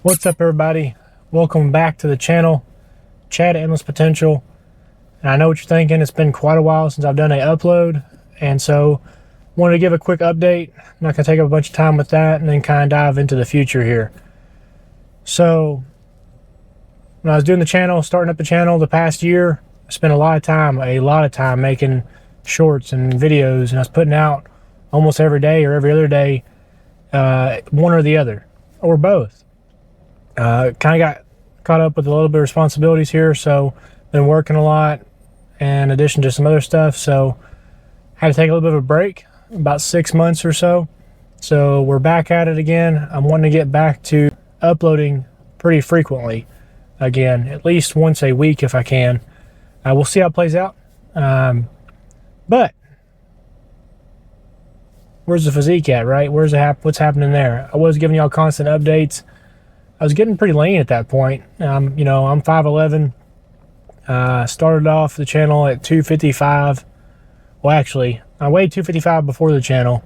What's up, everybody? Welcome back to the channel, Chad at Endless Potential. And I know what you're thinking, it's been quite a while since I've done an upload, and so wanted to give a quick update. I'm not going to take up a bunch of time with that, and then kind of dive into the future here. So when I was doing the channel, starting up the channel the past year, I spent a lot of time making shorts and videos, and I was putting out almost every day or every other day, one or the other, or both. Kind of got caught up with a little bit of responsibilities here, so been working a lot in addition to some other stuff, so had to take a little bit of a break, about 6 months or so. So we're back at it again. I'm wanting to get back to uploading pretty frequently again, at least once a week if I can. We'll see how it plays out. But where's the physique at, right? What's happening there? I was giving y'all constant updates. I was getting pretty lean at that point. I'm 5'11". Started off the channel at 255. Well, actually, I weighed 255 before the channel.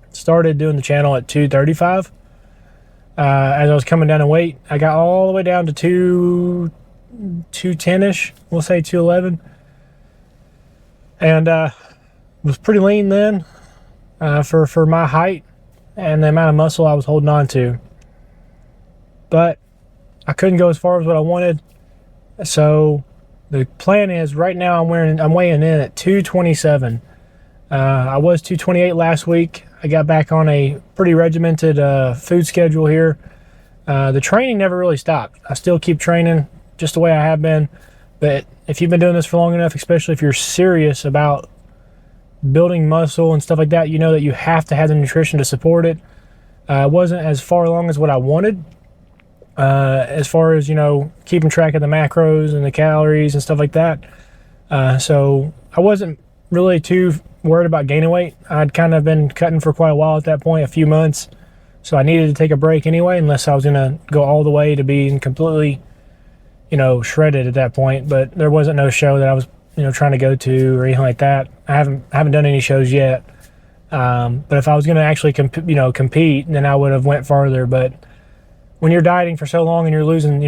Started doing the channel at 235. As I was coming down in weight, I got all the way down to 210-ish. We'll say 211. And was pretty lean then for my height and the amount of muscle I was holding on to. But I couldn't go as far as what I wanted. So the plan is right now I'm weighing in at 227. I was 228 last week. I got back on a pretty regimented food schedule here. The training never really stopped. I still keep training just the way I have been. But if you've been doing this for long enough, especially if you're serious about building muscle and stuff like that, you know that you have to have the nutrition to support it. It wasn't as far along as what I wanted. As far as, keeping track of the macros and the calories and stuff like that. So I wasn't really too worried about gaining weight. I'd kind of been cutting for quite a while at that point, a few months. So I needed to take a break anyway, unless I was going to go all the way to being completely, shredded at that point. But there wasn't no show that I was, trying to go to or anything like that. I haven't done any shows yet. But if I was going to actually compete, then I would have went farther. But when you're dieting for so long and you're losing,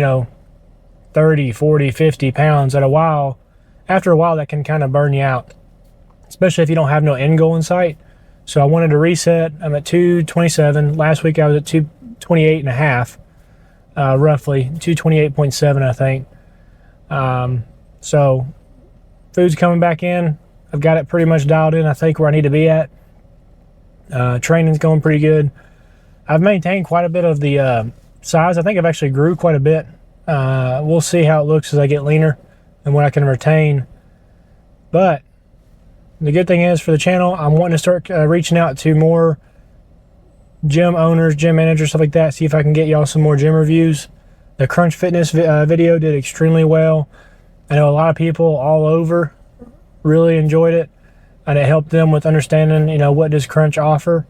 30, 40, 50 pounds after a while that can kind of burn you out, especially if you don't have no end goal in sight. So I wanted to reset. I'm at 227. Last week I was at 228 and a half, roughly 228.7, I think. So food's coming back in. I've got it pretty much dialed in, I think, where I need to be at. Training's going pretty good. I've maintained quite a bit of the size. I think I've actually grew quite a bit. We'll see how it looks as I get leaner and what I can retain. But the good thing is for the channel, I'm wanting to start reaching out to more gym owners, gym managers, stuff like that, see if I can get y'all some more gym reviews. The Crunch Fitness video did extremely well. I know a lot of people all over really enjoyed it, and it helped them with understanding, what does Crunch offer.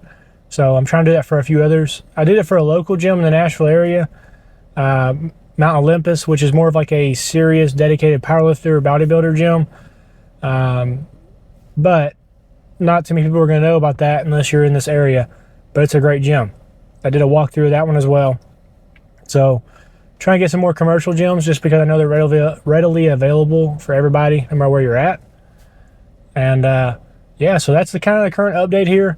So I'm trying to do that for a few others. I did it for a local gym in the Nashville area, Mount Olympus, which is more of like a serious, dedicated powerlifter or bodybuilder gym. But not too many people are going to know about that unless you're in this area. But it's a great gym. I did a walkthrough of that one as well. So trying to get some more commercial gyms just because I know they're readily available for everybody, no matter where you're at. And yeah, so that's the kind of the current update here.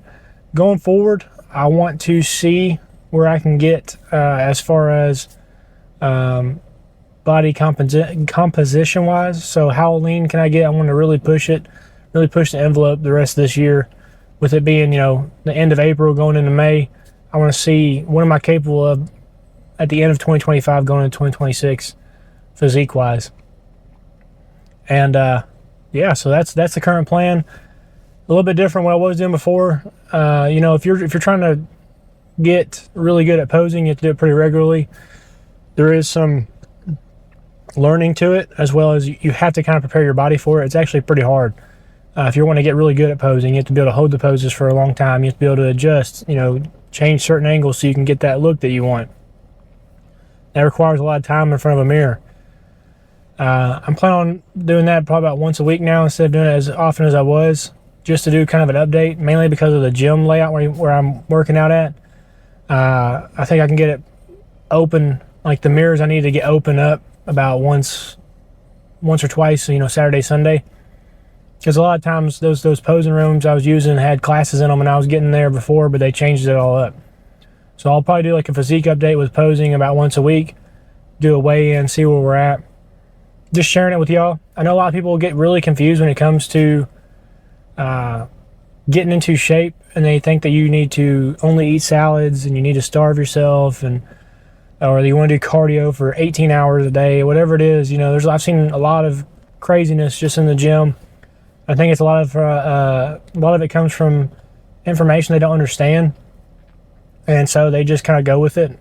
Going forward, I want to see where I can get as far as body composition wise. So how lean can I get? I want to really push it, really push the envelope the rest of this year. With it being, the end of April going into May, I want to see what am I capable of at the end of 2025 going into 2026 physique wise. And yeah, so that's the current plan. A little bit different what I was doing before. If you're trying to get really good at posing, you have to do it pretty regularly. There is some learning to it, as well as you have to kind of prepare your body for it. It's actually pretty hard. If you want to get really good at posing, you have to be able to hold the poses for a long time. You have to be able to adjust, change certain angles so you can get that look that you want. That requires a lot of time in front of a mirror. I'm planning on doing that probably about once a week now instead of doing it as often as I was, just to do kind of an update, mainly because of the gym layout where I'm working out at. I think I can get it open, like the mirrors I need to get open up about once or twice, you know, Saturday, Sunday. Because a lot of times those posing rooms I was using had classes in them and I was getting there before, but they changed it all up. So I'll probably do like a physique update with posing about once a week, do a weigh-in, see where we're at. Just sharing it with y'all. I know a lot of people get really confused when it comes to getting into shape, and they think that you need to only eat salads and you need to starve yourself, or you want to do cardio for 18 hours a day, whatever it is. You know, I've seen a lot of craziness just in the gym. I think it's a lot of it comes from information they don't understand, and so they just kind of go with it.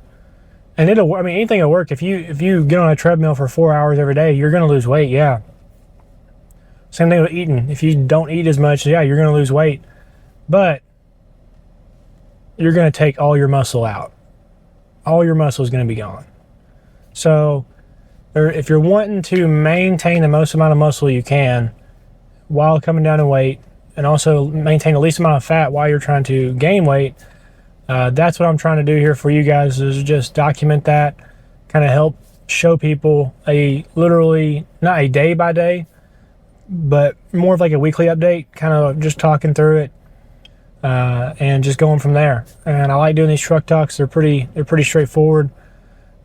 And I mean, anything will work. If you get on a treadmill for 4 hours every day, you're going to lose weight. Yeah. Same thing with eating. If you don't eat as much, yeah, you're going to lose weight, but you're going to take all your muscle out. All your muscle is going to be gone. So if you're wanting to maintain the most amount of muscle you can while coming down in weight, and also maintain the least amount of fat while you're trying to gain weight, that's what I'm trying to do here for you guys, is just document that, kind of help show people literally not a day by day, but more of like a weekly update, kind of just talking through it, and just going from there. And I like doing these truck talks. They're pretty straightforward.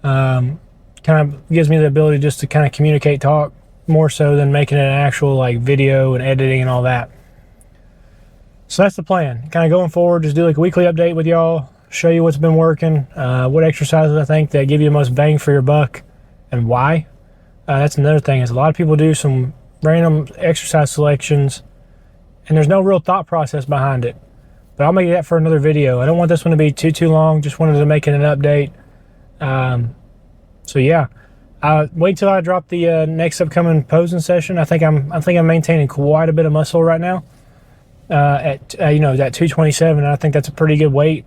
Kind of gives me the ability just to kind of communicate, talk more so than making it an actual like video and editing and all that. So that's the plan. Kind of going forward, just do like a weekly update with y'all, show you what's been working, what exercises I think that give you the most bang for your buck, and why. That's another thing, is a lot of people do some random exercise selections and there's no real thought process behind it. But I'll make that for another video. I don't want this one to be too long. Just wanted to make it an update. So yeah, wait till I drop the next upcoming posing session. I think I'm maintaining quite a bit of muscle right now. At that 227, I think that's a pretty good weight.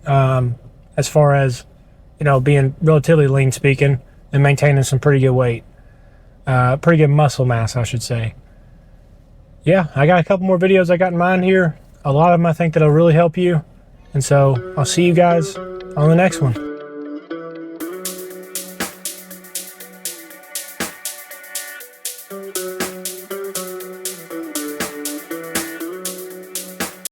As far as, you know, being relatively lean speaking and maintaining some pretty good weight. Pretty good muscle mass, I should say. Yeah, I got a couple more videos I got in mind here. A lot of them I think that'll really help you. And so I'll see you guys on the next one.